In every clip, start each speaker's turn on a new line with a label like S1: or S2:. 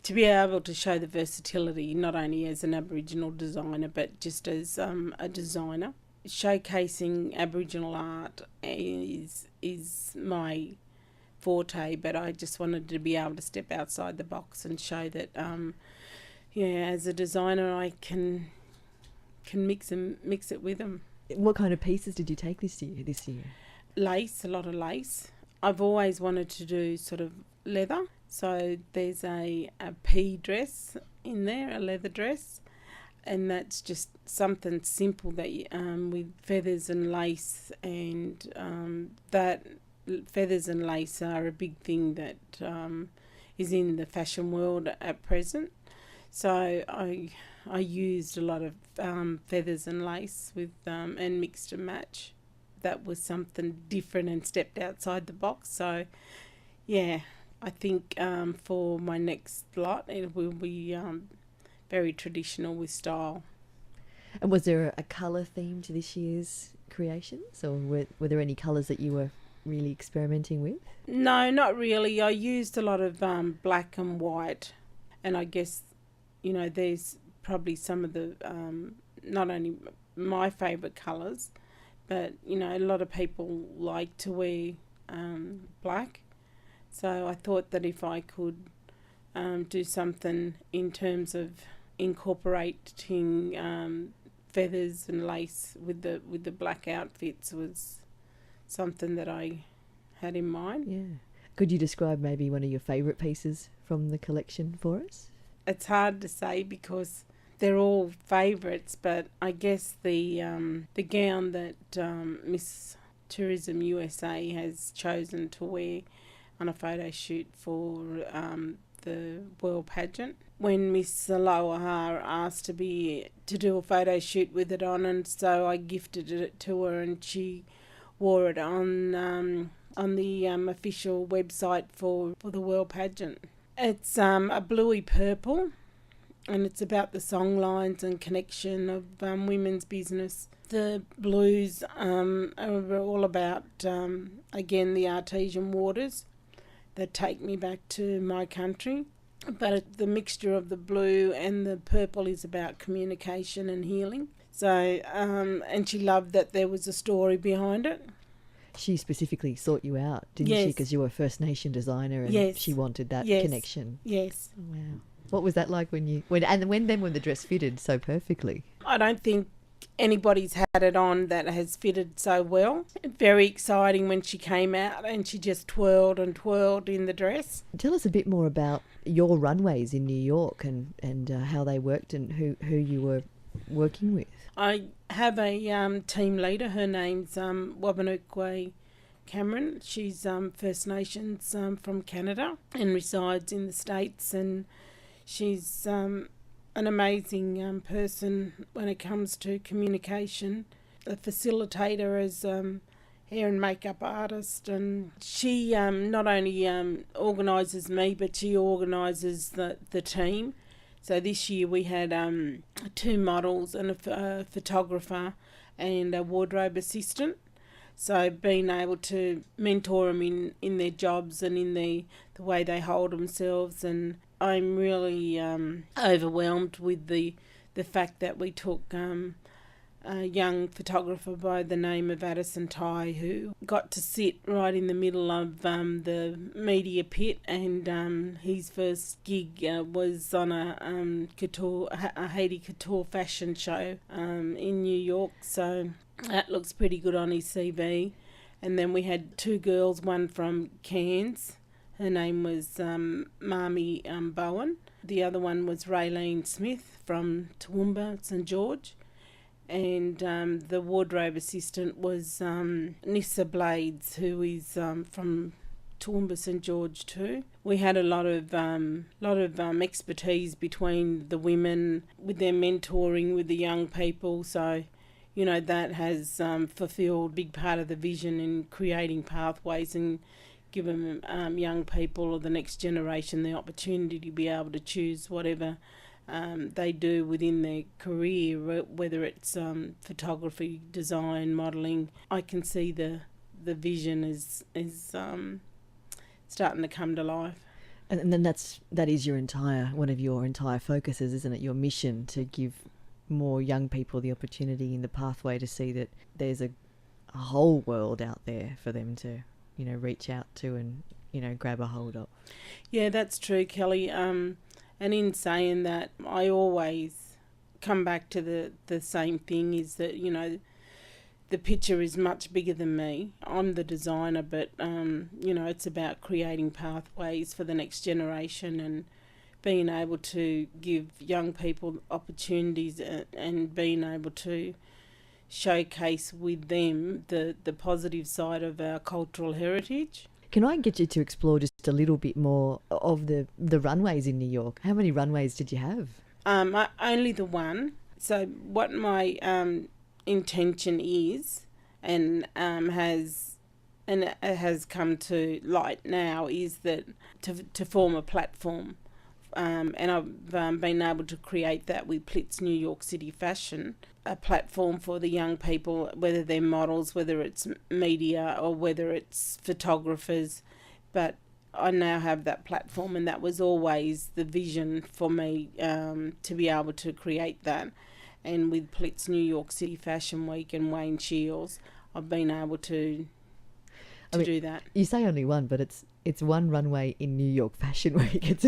S1: to be able to show the versatility, not only as an Aboriginal designer, but just as a designer. Showcasing Aboriginal art is my forte, but I just wanted to be able to step outside the box and show that, as a designer, I can mix it with them.
S2: What kind of pieces did you take this year?
S1: Lace, a lot of lace. I've always wanted to do sort of leather, so there's a pea dress in there, a leather dress, and that's just something simple that with feathers and lace, and that feathers and lace are a big thing that is in the fashion world at present. So I used a lot of feathers and lace with and mixed and match. That was something different and stepped outside the box. So yeah, I think for my next lot it will be very traditional with style.
S2: And was there a colour theme to this year's creations, or were there any colours that you were really experimenting with?
S1: No, not really. I used a lot of black and white, and I guess, there's probably some of the, not only my favourite colours, but, a lot of people like to wear black. So I thought that if I could do something in terms of incorporating feathers and lace with the black outfits was something that I had in mind.
S2: Yeah. Could you describe maybe one of your favourite pieces from the collection for us?
S1: It's hard to say because they're all favourites, but I guess the gown that Miss Tourism USA has chosen to wear on a photo shoot for the World Pageant. When Miss Aloha asked to do a photo shoot with it on, and so I gifted it to her, and she wore it on the official website for the World Pageant. It's a bluey purple, and it's about the songlines and connection of women's business. The blues are all about, again, the artesian waters that take me back to my country. But the mixture of the blue and the purple is about communication and healing. So, and she loved that there was a story behind it.
S2: She specifically sought you out, didn't she? Because you were a First Nation designer, and she wanted that connection.
S1: Yes.
S2: Oh, wow. What was that like when the dress fitted so perfectly?
S1: I don't think anybody's had it on that has fitted so well. Very exciting when she came out and she just twirled and twirled in the dress.
S2: Tell us a bit more about your runways in New York and how they worked and who you were working with.
S1: I have a team leader. Her name's Gomeroi Cameron. She's First Nations from Canada and resides in the States, and she's an amazing person when it comes to communication, a facilitator as hair and makeup artist, and she not only organises me, but she organises the team. So this year we had 2 models and a photographer and a wardrobe assistant. So being able to mentor them in their jobs and in the way they hold themselves, and I'm really overwhelmed with the fact that we took a young photographer by the name of Addison Ty, who got to sit right in the middle of the media pit, and his first gig was on a Haiti couture fashion show in New York. So that looks pretty good on his CV. And then we had 2 girls, one from Cairns. Her name was Marmy Bowen. The other one was Raylene Smith from Toowoomba, St George. And the wardrobe assistant was Nissa Blades, who is from Toowoomba, St George too. We had a lot of expertise between the women with their mentoring with the young people. So, that has fulfilled a big part of the vision in creating pathways and giving young people or the next generation the opportunity to be able to choose whatever they do within their career, whether it's photography, design, modelling. I can see the vision is starting to come to life.
S2: And then that is one of your entire focuses, isn't it? Your mission to give more young people the opportunity in the pathway to see that there's a whole world out there for them to, reach out to and, grab a hold of.
S1: Yeah, that's true, Kelly. And in saying that, I always come back to the same thing, is that, the picture is much bigger than me. I'm the designer, but, it's about creating pathways for the next generation and being able to give young people opportunities and being able to showcase with them the positive side of our cultural heritage.
S2: Can I get you to explore just a little bit more of the runways in New York? How many runways did you have?
S1: Only the one. So what my intention is, and it has come to light now, is that to form a platform, and I've been able to create that with Plitz New York City Fashion, a platform for the young people, whether they're models, whether it's media, or whether it's photographers. But I now have that platform, and that was always the vision for me, to be able to create that. And with Plitz New York City Fashion Week and Wayne Shields, I've been able to do that.
S2: You say only one, but it's one runway in New York Fashion Week.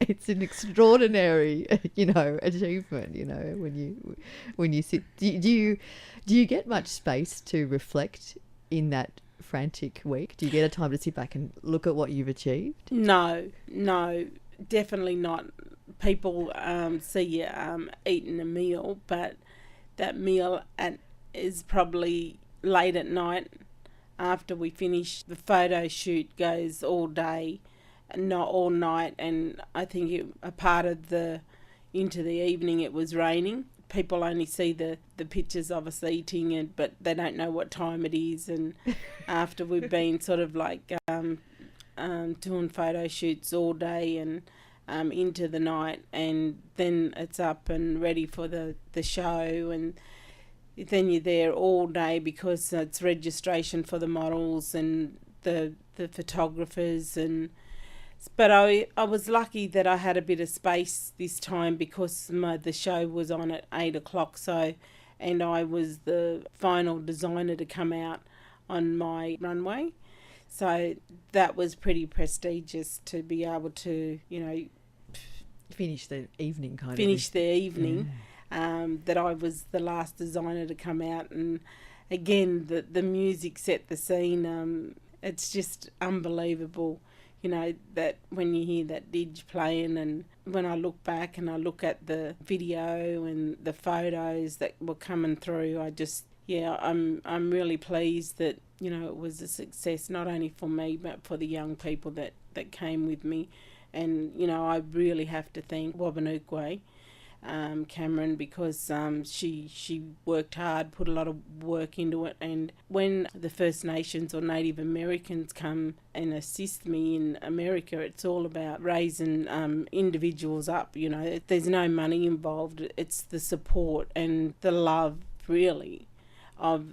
S2: It's an extraordinary, achievement. When you sit, do you get much space to reflect in that frantic week? Do you get a time to sit back and look at what you've achieved?
S1: No, definitely not. People see you eating a meal, but that meal is probably late at night after we finish. The photo shoot goes all day, not all night, and I think a part of into the evening it was raining. People only see the pictures of us eating, but they don't know what time it is. And after we've been sort of like doing photo shoots all day and into the night, and then it's up and ready for the show, and then you're there all day because it's registration for the models and the photographers. But I was lucky that I had a bit of space this time because the show was on at 8 o'clock, and I was the final designer to come out on my runway. So that was pretty prestigious to be able to,
S2: finish the evening
S1: that I was the last designer to come out. And again, the music set the scene. It's just unbelievable, that when you hear that didge playing, and when I look back and I look at the video and the photos that were coming through, I'm really pleased that, it was a success, not only for me, but for the young people that came with me. And, I really have to thank Wabanukwe, Cameron, because she worked hard, put a lot of work into it. And when the First Nations or Native Americans come and assist me in America, it's all about raising individuals up. There's no money involved. It's the support and the love, really, of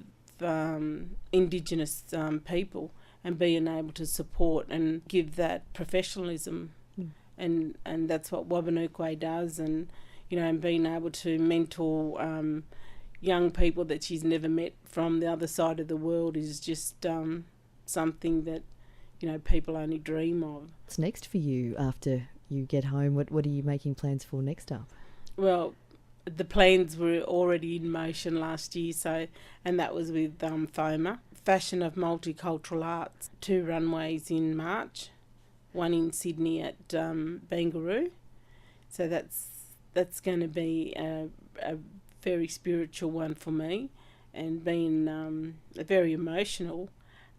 S1: Indigenous people, and being able to support and give that professionalism. And that's what Wabanukwe does. And and being able to mentor young people that she's never met from the other side of the world is just something that people only dream of.
S2: What's next for you after you get home? What are you making plans for next up?
S1: Well, the plans were already in motion last year, and that was with FOMA, Fashion of Multicultural Arts, 2 runways in March, one in Sydney at Gomeroi. So that's going to be a very spiritual one for me, and being very emotional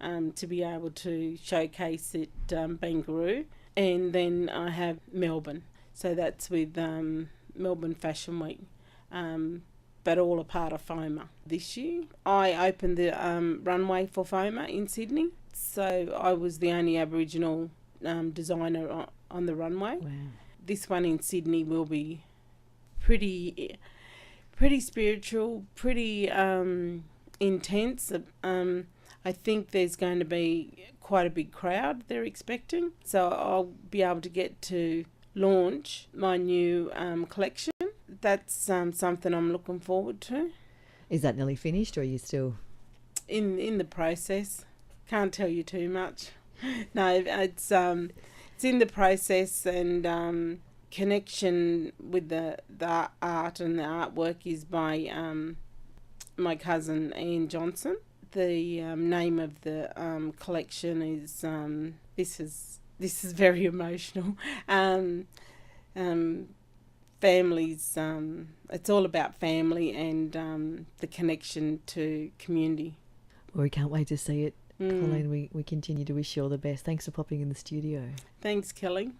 S1: to be able to showcase it Gomeroi. And then I have Melbourne, so that's with Melbourne Fashion Week, but all a part of FOMA. This year I opened the runway for FOMA in Sydney, so I was the only Aboriginal designer on the runway.
S2: Wow.
S1: This one in Sydney will be pretty spiritual, pretty intense. I I think there's going to be quite a big crowd they're expecting. So I'll be able to get to launch my new collection. That's something I'm looking forward to.
S2: Is that nearly finished, or are you still...
S1: In the process? Can't tell you too much. No, it's in the process, and connection with the art and the artwork is by my cousin Ian Johnson. The name of the collection is this is very emotional. Families. It's all about family and the connection to community.
S2: Well, we can't wait to see it. Colleen, we continue to wish you all the best. Thanks for popping in the studio.
S1: Thanks, Kelly.